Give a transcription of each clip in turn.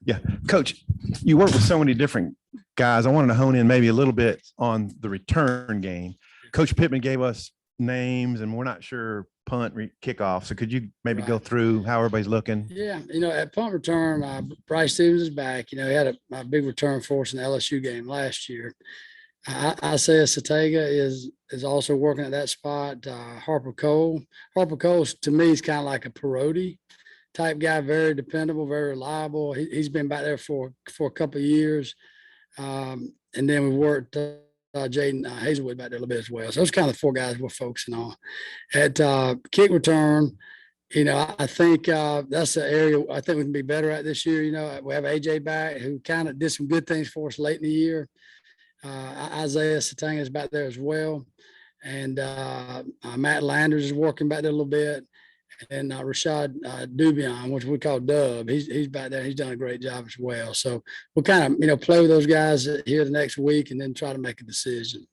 Yeah, Coach, you work with so many different guys. I wanted to hone in maybe a little bit on the return game. Coach Pittman gave us names, and we're not sure punt, kickoff. So could you maybe go through how everybody's looking? Yeah, at punt return, Bryce Stevens is back. He had a big return for us in the LSU game last year. Isaiah Satega is also working at that spot. Harper Cole to me is kind of like a Perotti type guy, very dependable, very reliable. He's been back there for a couple of years. And then we worked Jaden Hazelwood back there a little bit as well. So those are kind of the four guys we're focusing on. At kick return, I think that's the area I think we can be better at this year. We have AJ back who kind of did some good things for us late in the year. Isaiah Satanga is back there as well. And Matt Landers is working back there a little bit. And Rashad Dubion, which we call Dub, he's back there. He's done a great job as well. So we'll kind of, play with those guys here the next week and then try to make a decision.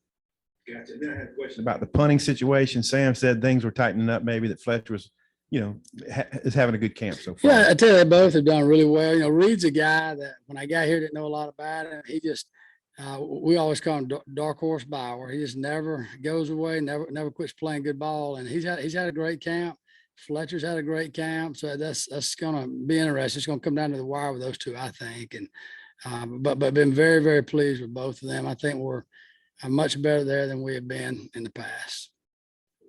Gotcha. Then I had a question about the punting situation. Sam said things were tightening up, maybe that Fletcher was, is having a good camp so far. Yeah, I tell you, they both have done really well. Reed's a guy that when I got here didn't know a lot about him. He just, we always call him Dark Horse Bauer. He just never goes away, never quits playing good ball. And he's had a great camp. Fletcher's had a great camp, so that's going to be interesting. It's going to come down to the wire with those two, I think. And but been very, very pleased with both of them. I think we're much better there than we have been in the past.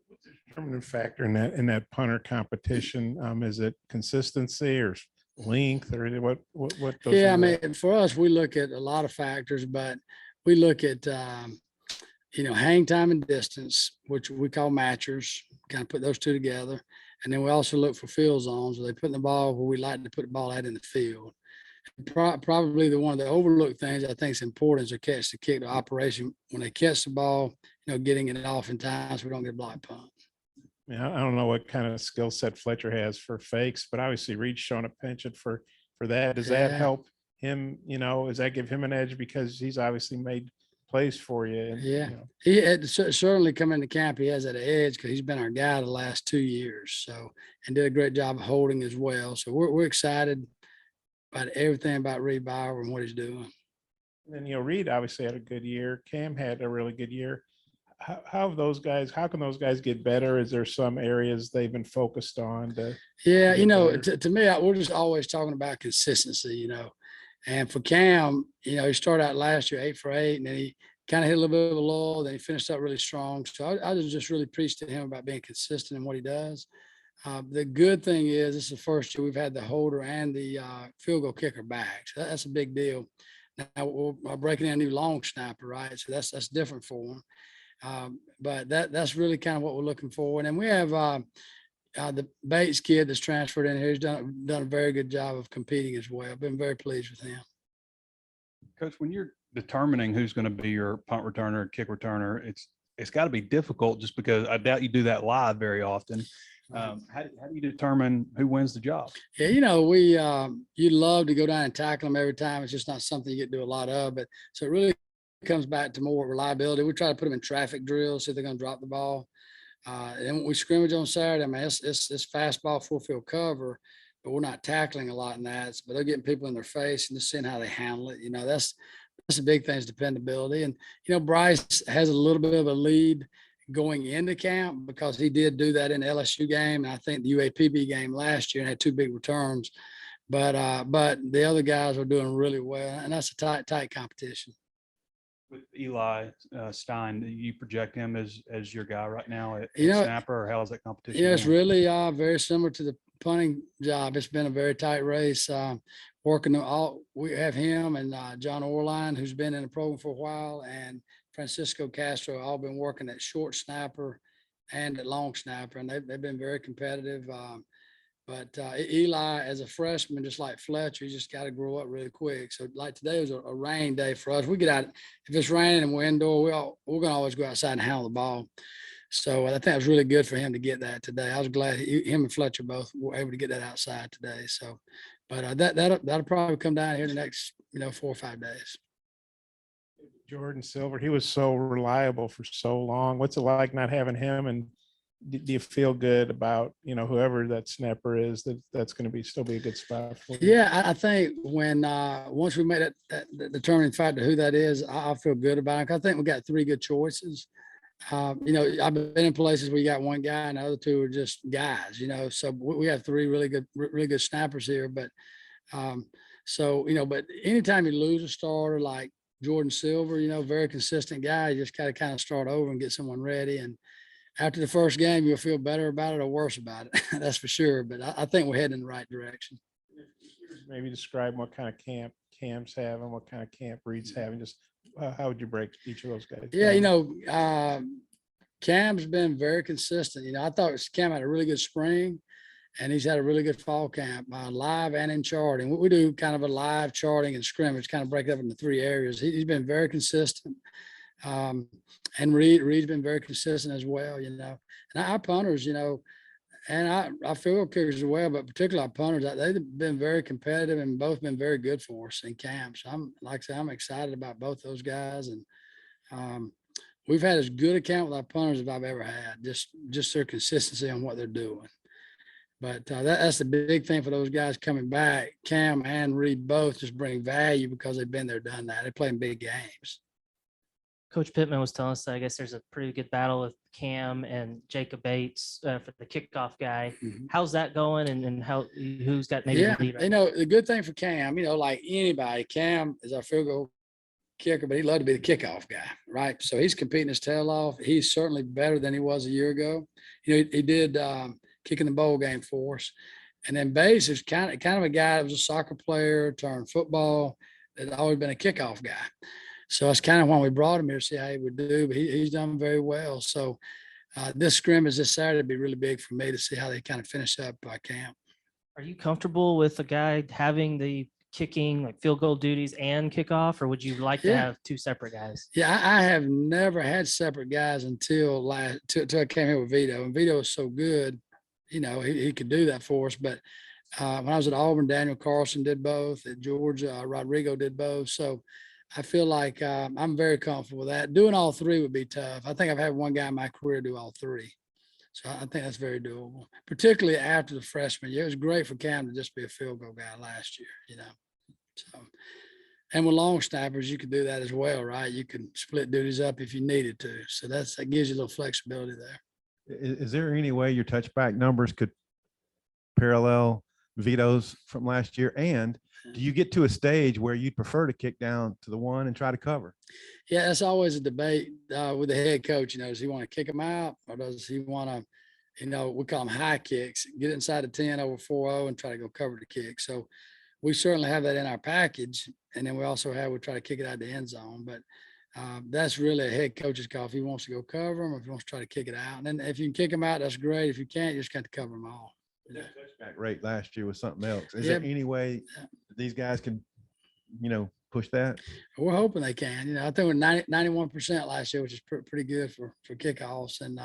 What's the determining factor in that punter competition? Is it consistency or length or what goes? Yeah, I mean, for us, we look at a lot of factors, but we look at hang time and distance, which we call matchers. Kind of put those two together. And then we also look for field zones where they put the ball where we like to put the ball out in the field. Probably one of the overlooked things I think is important is to catch the kick, the operation. When they catch the ball, getting it off in time so we don't get a block punt. Yeah, I don't know what kind of skill set Fletcher has for fakes, but obviously Reed's shown a penchant for that. Does that help him? Does that give him an edge because he's obviously made plays for you? And, he had certainly come into camp. He has that edge because he's been our guy the last 2 years. So, and did a great job of holding as well. So we're excited about everything about Reed Bauer and what he's doing. And then, Reed obviously had a good year. Cam had a really good year. How can those guys get better? Is there some areas they've been focused on? To me, we're just always talking about consistency, And for Cam, he started out last year 8 for 8, and then he kind of hit a little bit of a lull. Then he finished up really strong. So I was just really preached to him about being consistent in what he does. The good thing is this is the first year we've had the holder and the field goal kicker back. So that's a big deal. Now we're breaking in a new long snapper, right? So that's different for him. But that's really kind of what we're looking for. And then we have the Bates kid that's transferred in here. He's done a very good job of competing as well. I've been very pleased with him. Coach, when you're determining who's going to be your punt returner, kick returner, it's got to be difficult just because I doubt you do that live very often. How do you determine who wins the job? Yeah, you love to go down and tackle them every time. It's just not something you get to do a lot of. But so it really comes back to more reliability. We try to put them in traffic drills, see if they're going to drop the ball. And when we scrimmage on Saturday, I mean, it's fastball, full field cover, but we're not tackling a lot in that. But they're getting people in their face and just seeing how they handle it. That's the big thing is dependability. And, Bryce has a little bit of a lead going into camp because he did do that in the LSU game. And I think the UAPB game last year and had 2 big returns. But the other guys are doing really well. And that's a tight competition. With Eli Stein, you project him as your guy right now at snapper, or how's that competition? Yeah, it's really very similar to the punting job. It's been a very tight race. We have him and John Orline, who's been in the program for a while, and Francisco Castro, all been working at short snapper and at long snapper, and they've been very competitive. But Eli, as a freshman, just like Fletcher, you just got to grow up really quick. So like today was a rain day for us. We get out, if it's raining and we're indoor, we're going to always go outside and handle the ball. So I think it was really good for him to get that today. I was glad him and Fletcher both were able to get that outside today. So, but that'll probably come down here in the next 4 or 5 days. Jordan Silver, he was so reliable for so long. What's it like not having him? And do you feel good about, whoever that snapper is, that's going to still be a good spot for you? Yeah, I think when once we made that determining factor who that is, I feel good about it. I think we got three good choices. I've been in places where you got one guy and the other two are just guys. So we have three really good snappers here. But but anytime you lose a starter like Jordan Silver, very consistent guy, you just got to kind of start over and get someone ready. And after the first game, you'll feel better about it or worse about it. That's for sure. But I think we're heading in the right direction. Maybe describe what kind of camp Cam's having, what kind of camp Reed's having. Just how would you break each of those guys Yeah, down? Cam's been very consistent. I thought Cam had a really good spring, and he's had a really good fall camp, live and in charting. We do kind of a live charting and scrimmage, kind of break it up into three areas. He's been very consistent. And Reed's been very consistent as well, and our punters, and I field kickers as well, but particularly our punters, they've been very competitive and both been very good for us in camps. I'm excited about both those guys, and we've had as good a camp with our punters as I've ever had. Just their consistency on what they're doing. But that's the big thing for those guys coming back. Cam and Reed both just bring value because they've been there, done that. They play in big games. Coach Pittman was telling us that I guess there's a pretty good battle with Cam and Jacob Bates for the kickoff guy. Mhm. How's that going? And who's got maybe Yeah, the lead? Right the good thing for Cam, like anybody, Cam is our field goal kicker, but he loved to be the kickoff guy, right? So he's competing his tail off. He's certainly better than he was a year ago. He did kicking the bowl game for us. And then Bates is kind of a guy that was a soccer player turned football, that's always been a kickoff guy. So that's kind of why we brought him here to see how he would do, but he's done very well. So this scrimmage this Saturday would be really big for me to see how they kind of finish up camp. Are you comfortable with a guy having the kicking, like field goal duties and kickoff, or would you like to have two separate guys? Yeah, I have never had separate guys until I came here with Vito, and Vito is so good, he could do that for us. But when I was at Auburn, Daniel Carlson did both. At Georgia, Rodrigo did both. So I feel like I'm very comfortable with that. Doing all three would be tough. I think I've had one guy in my career do all three. So I think that's very doable, particularly after the freshman year. It was great for Cam to just be a field goal guy last year, So, and with long snappers, you could do that as well, right? You can split duties up if you needed to. So that gives you a little flexibility there. Is there any way your touchback numbers could parallel Vito's from last year? And do you get to a stage where you'd prefer to kick down to the one and try to cover? Yeah, that's always a debate with the head coach. Does he want to kick them out, or does he want to, we call them high kicks, get inside the 10 over 4-0 and try to go cover the kick. So we certainly have that in our package. And then we also we try to kick it out of the end zone. But that's really a head coach's call. If he wants to go cover them, or if he wants to try to kick it out. And then if you can kick them out, that's great. If you can't, you just got to cover them all. That touchback rate last year was something else. Is Yeah. there any way these guys can, push that? We're hoping they can. I think we're 91% last year, which is pretty good for kickoffs. And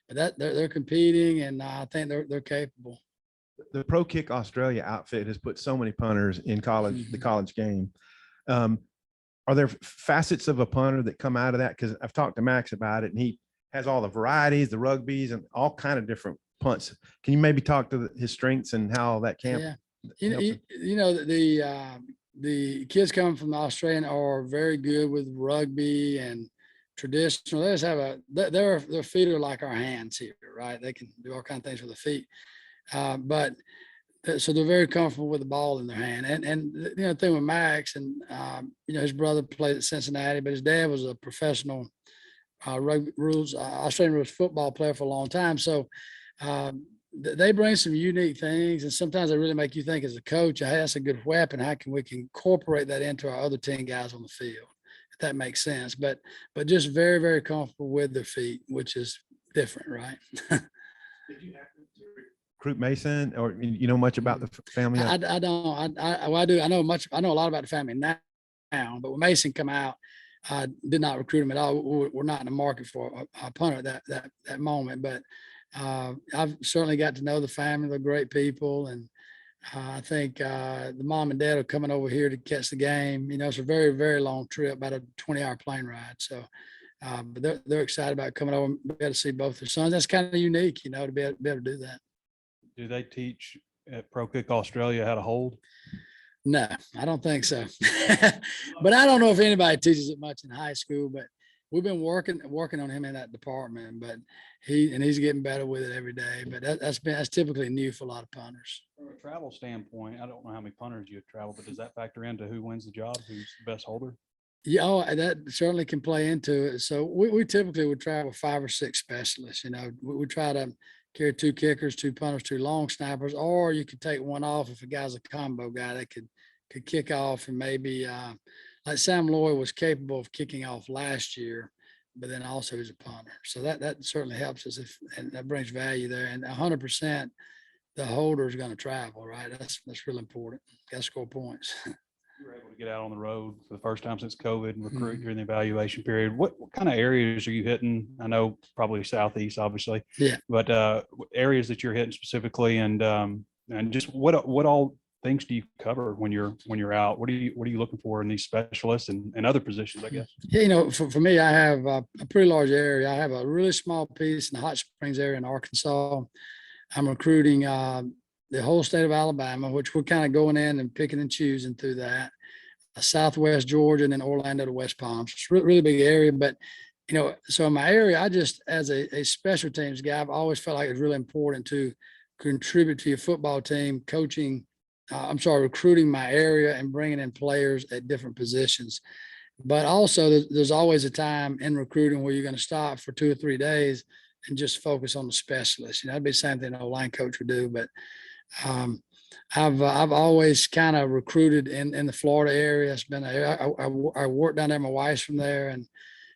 but they're competing, and I think they're capable. The Pro Kick Australia outfit has put so many punters in college, the college game. Are there facets of a punter that come out of that? Because I've talked to Max about it, and he has all the varieties, the rugbies, and all kind of different punts. Can you maybe talk to his strengths and how that camp? Yeah, the kids coming from the Australian are very good with rugby and traditional. They just have their feet are like our hands here, right? They can do all kinds of things with the feet. So they're very comfortable with the ball in their hand. And the thing with Max and his brother played at Cincinnati, but his dad was a professional rugby rules Australian rules football player for a long time. So they bring some unique things, and sometimes they really make you think as a coach, hey, that's a good weapon. How can we incorporate that into our other 10 guys on the field? If that makes sense. But just very, very comfortable with their feet, which is different, right? Did you happen to recruit Mason, or much about the family? I don't. I do. I know a lot about the family now, but when Mason come out, I did not recruit him at all. We're not in the market for a punter at that moment, but I've certainly got to know the family. They're great people, and I think the mom and dad are coming over here to catch the game. It's a very, very long trip, about a 20-hour plane ride. So But they're excited about coming over and be able to see both their sons. That's kind of unique, to be able to do that. Do they teach at Pro Kick Australia how to hold? No, I don't think so. But I don't know if anybody teaches it much in high school, but we've been working on him in that department, but he's getting better with it every day. But that's typically new for a lot of punters. From a travel standpoint, I don't know how many punters you have traveled, but does that factor into who wins the job, who's the best holder? Yeah, that certainly can play into it. So we typically would travel 5 or 6 specialists. We try to carry 2 kickers, 2 punters, 2 long snappers, or you could take one off if a guy's a combo guy that could kick off, and maybe like Sam Lloyd was capable of kicking off last year, but then also he's a punter. So that certainly helps us and that brings value there. And 100% the holder is going to travel, right? That's real important. Got to score points. You were able to get out on the road for the first time since COVID and recruit Mhm. during the evaluation period. What kind of areas are you hitting? I know probably Southeast, obviously. Yeah. But areas that you're hitting specifically, and just what all things do you cover when you're out? What are you looking for in these specialists and other positions, I guess? Yeah, for me, I have a pretty large area. I have a really small piece in the Hot Springs area in Arkansas. I'm recruiting the whole state of Alabama, which we're kind of going in and picking and choosing through that. Southwest Georgia, and then Orlando to West Palm. It's a really big area, but so in my area, I just, as a special teams guy, I've always felt like it's really important to contribute to your football team, recruiting my area and bringing in players at different positions. But also there's always a time in recruiting where you're going to stop for 2 or 3 days and just focus on the specialist. That'd be the same thing a line coach would do. But I've always kind of recruited in the Florida area. It's been I worked down there. My wife's from there, and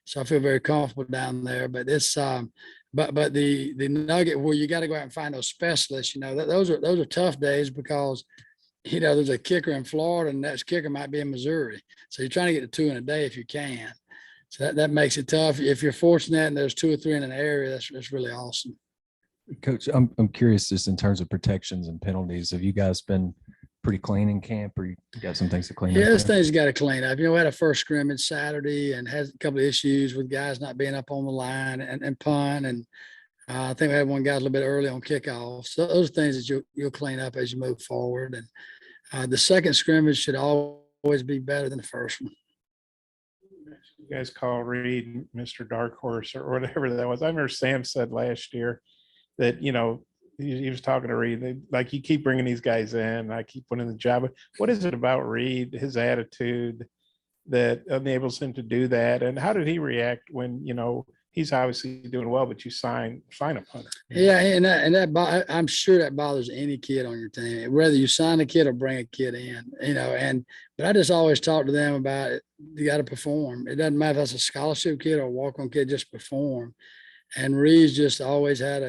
so I feel very comfortable down there. But it's but the nugget where you got to go out and find those specialists. Those are tough days because there's a kicker in Florida, and that kicker might be in Missouri. So you're trying to get to 2 in a day if you can. So that makes it tough. If you're fortunate and there's 2 or 3 in an area, that's really awesome. Coach, I'm curious just in terms of protections and penalties. Have you guys been pretty clean in camp, or you got some things to clean Yeah, up? this there? thing's got to clean up. We had a first scrimmage Saturday and had a couple of issues with guys not being up on the line and punt. And I think we had one guy a little bit early on kickoff. So those are things that you'll clean up as you move forward. And the second scrimmage should always be better than the first one. You guys call Reed Mr. Dark Horse or whatever that was. I remember Sam said last year that, he was talking to Reed, like, you keep bringing these guys in, I keep winning the job. What is it about Reed, his attitude, that enables him to do that? And how did he react when, he's obviously doing well, but you sign a punter? Yeah, and I'm sure that bothers any kid on your team, whether you sign a kid or bring a kid in, but I just always talk to them about it. You got to perform. It doesn't matter if that's a scholarship kid or a walk-on kid, just perform. And Reed's just always had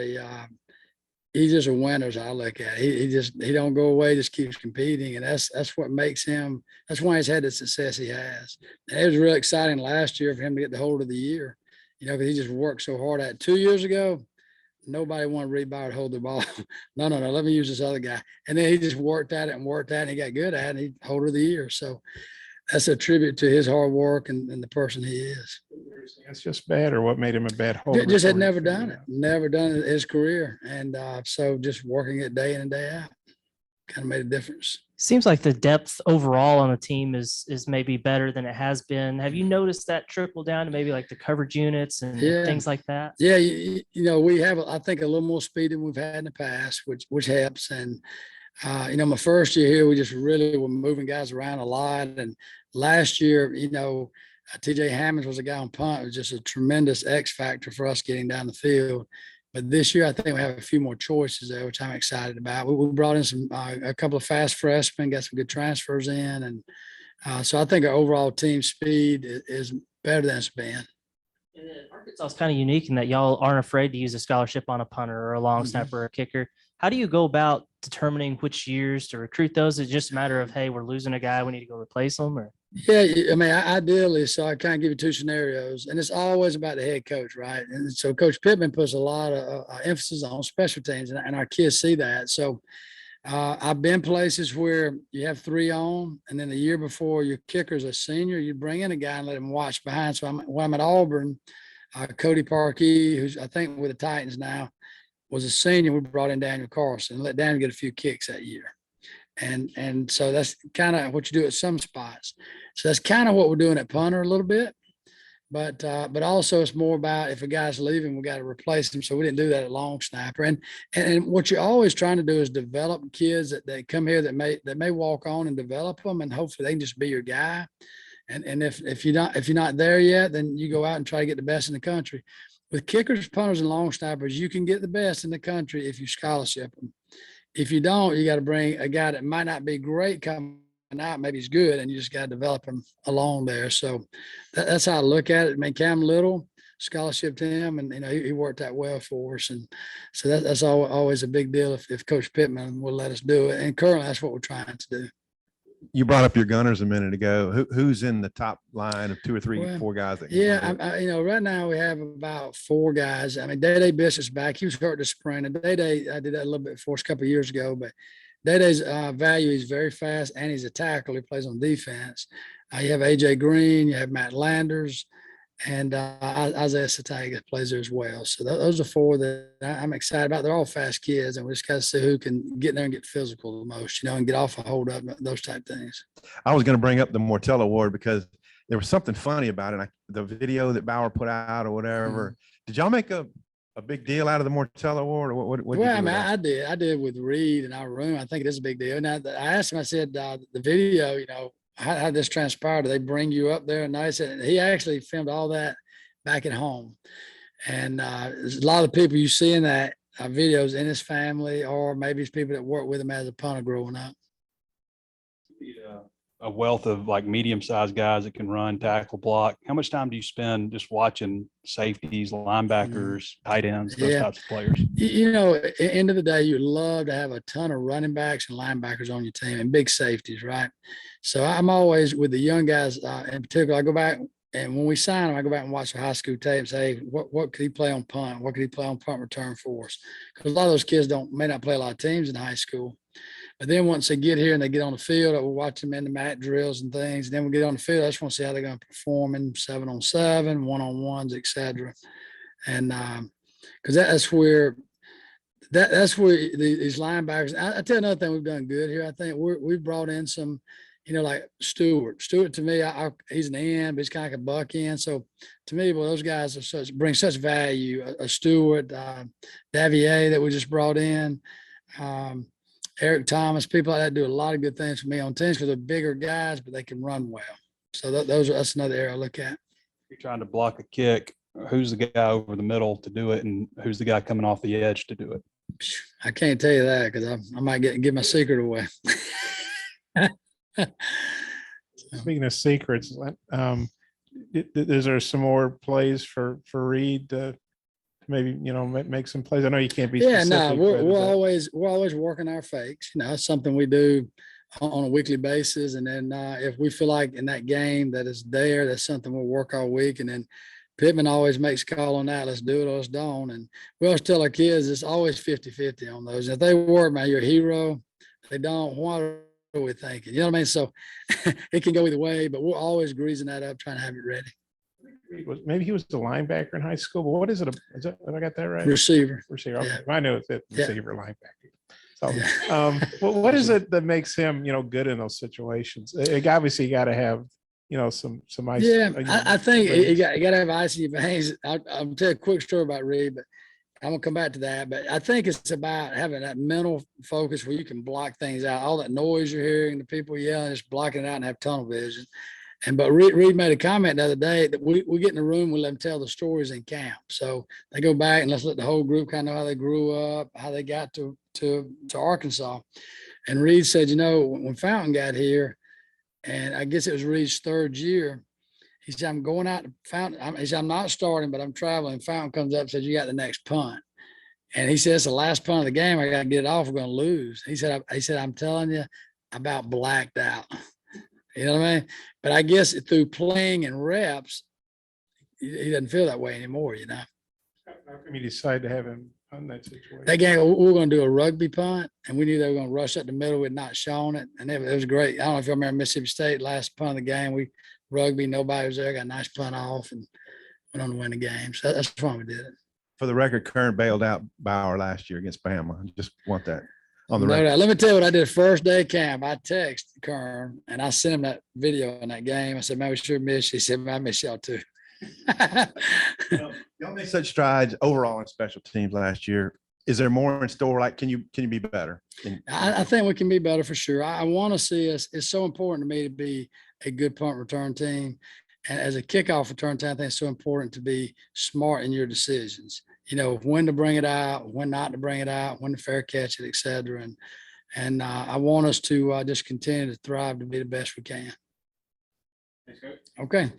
he's just a winner, as I look at it. He don't go away, just keeps competing. And that's what makes him, that's why he's had the success he has. And it was really exciting last year for him to get the hold of the year, because he just worked so hard at it. 2 years ago, nobody wanted Reed Bauer to hold the ball. No, let me use this other guy. And then he just worked at it and he got good at it, and he holder of the year. So that's a tribute to his hard work and the person he is. It's just bad, or what made him a bad holder? Just had for you? never done it in his career. And so just working it day in and day out kind of made a difference. Seems like the depth overall on the team is maybe better than it has been. Have you noticed that trickle down to maybe like the coverage units and Yeah. things like that? Yeah, we have, I think, a little more speed than we've had in the past, which helps. And my first year here, we just really were moving guys around a lot. And last year, TJ Hammonds was a guy on punt. It was just a tremendous X factor for us getting down the field. But this year, I think we have a few more choices there, which I'm excited about. We brought in a couple of fast freshmen, got some good transfers in. And so I think our overall team speed is better than it's been. And then Arkansas is kind of unique in that y'all aren't afraid to use a scholarship on a punter or a long Mhm. snapper or a kicker. How do you go about determining which years to recruit those? Is it just a matter of, hey, we're losing a guy, we need to go replace them? Or Yeah, I mean, ideally, so I kind of give you 2 scenarios, and it's always about the head coach, right? And so Coach Pittman puts a lot of emphasis on special teams, and our kids see that. So I've been places where you have 3 on, and then the year before your kicker's a senior, you bring in a guy and let him watch behind. So when I'm at Auburn, Cody Parkey, who's I think with the Titans now, was a senior. We brought in Daniel Carlson and let Daniel get a few kicks that year. And so that's kind of what you do at some spots. So that's kind of what we're doing at punter a little bit. But also it's more about if a guy's leaving, we got to replace him. So we didn't do that at long snapper. And what you're always trying to do is develop kids that come here that may walk on and develop them, and hopefully they can just be your guy. And if you're not there yet, then you go out and try to get the best in the country. With kickers, punters, and long snappers, you can get the best in the country if you scholarship them. If you don't, you got to bring a guy that might not be great coming out, maybe he's good, and you just got to develop him along there. So that's how I look at it. I mean, Cam Little, scholarship to him, and he worked out well for us, and so that's always a big deal if Coach Pittman will let us do it. And currently, that's what we're trying to do. You brought up your gunners a minute ago. Who's in the top line of 2 or 3, 4 guys? That Right now we have about 4 guys. I mean, Day Bishop's back. He was hurt this spring. And Day, I did that a little bit for us a couple of years ago. But Day's value, he's very fast, and he's a tackle. He plays on defense. You have AJ Green, you have Matt Landers, and Isaiah Satega plays there as well. So those are 4 that I'm excited about. They're all fast kids, and we just got to see who can get in there and get physical the most, and get off a hold up, those type things. I was going to bring up the Mortel Award because there was something funny about it. The video that Bauer put out or whatever. Did y'all make a big deal out of the Mortel Award, or what? Well, I mean, I did with Reed in our room. I think it is a big deal. Now, I asked him, I said, the video, how this transpired? Do they bring you up there? And I said, he actually filmed all that back at home. And there's a lot of people you see in that videos in his family, or maybe it's people that work with him as a punter growing up. A wealth of like medium-sized guys that can run, tackle, block. How much time do you spend just watching safeties, linebackers, tight ends, those types of players? At the end of the day, you'd love to have a ton of running backs and linebackers on your team and big safeties, right? So I'm always with the young guys in particular. I go back, and when we sign them, I go back and watch the high school tape and say, what could he play on punt? What could he play on punt return for us? Because a lot of those kids may not play a lot of teams in high school. But then once they get here and they get on the field, we'll watch them in the mat drills and things. And then we get on the field, I just want to see how they're going to perform in 7-on-7, 1-on-1s, et cetera. And because that's where these linebackers. I tell you another thing we've done good here. I think we've brought in some, like Stewart. Stewart to me, he's an end, but he's kind of like a buck end. So to me, well, those guys bring such value. A Stewart, Davier that we just brought in. Eric Thomas, people like that do a lot of good things for me on teams because they're bigger guys, but they can run well. So that's another area I look at. You're trying to block a kick. Who's the guy over the middle to do it, and who's the guy coming off the edge to do it? I can't tell you that because I might give my secret away. Speaking of secrets, is there some more plays for Reed to maybe make some plays? I know you can't be specific. No, we're always working our fakes. It's something we do on a weekly basis, and then if we feel like in that game that is there, that's something we'll work all week. And then Pittman always makes a call on that. Let's do it or let's don't. And we always tell our kids it's always 50-50 on those. If they work, man, you're a hero. If they don't, what are we thinking? You know what I mean? So it can go either way, but we're always greasing that up, trying to have it ready. Maybe he was the linebacker in high school, but what is it? Have I got that right? Receiver. Okay. Yeah. I know it's receiver, linebacker. So, what is it that makes him, good in those situations? Obviously, you got to have, some ice. Yeah, I think you got to have ice in your veins. I'll tell you a quick story about Reed, but I'm gonna come back to that. But I think it's about having that mental focus where you can block things out. All that noise you're hearing, the people yelling, just blocking it out and have tunnel vision. But Reed made a comment the other day that we get in the room, we let them tell the stories in camp. So they go back and let's let the whole group kind of know how they grew up, how they got to Arkansas. And Reed said, when Fountain got here, and I guess it was Reed's 3rd year, he said, I'm going out to Fountain. He said, I'm not starting, but I'm traveling. Fountain comes up and says, you got the next punt. And he said, it's the last punt of the game. I got to get it off. We're going to lose. He said, I'm telling you, about blacked out. You know what I mean? But I guess through playing and reps, he doesn't feel that way anymore, How come you decide to have him on that situation. That game, we were gonna do a rugby punt, and we knew they were gonna rush up the middle with not showing it, and it was great. I don't know if you remember Mississippi State last punt of the game. We rugby, nobody was there, got a nice punt off, and went on to win the game. So that's why we did it. For the record, Kern bailed out Bauer last year against Bama. I just want that on the No record. doubt. Let me tell you what I did first day of camp. I texted Kern and I sent him that video in that game. I said, man, we sure miss you. He said, man, I miss y'all too. Y'all made such strides overall in special teams last year. Is there more in store? Like, can you be better? I think we can be better for sure. I want to see us. It's so important to me to be a good punt return team. And as a kickoff return team, I think it's so important to be smart in your decisions. You know, when to bring it out, when not to bring it out, when to fair catch it, et cetera. And I want us to just continue to thrive to be the best we can. Okay. Thank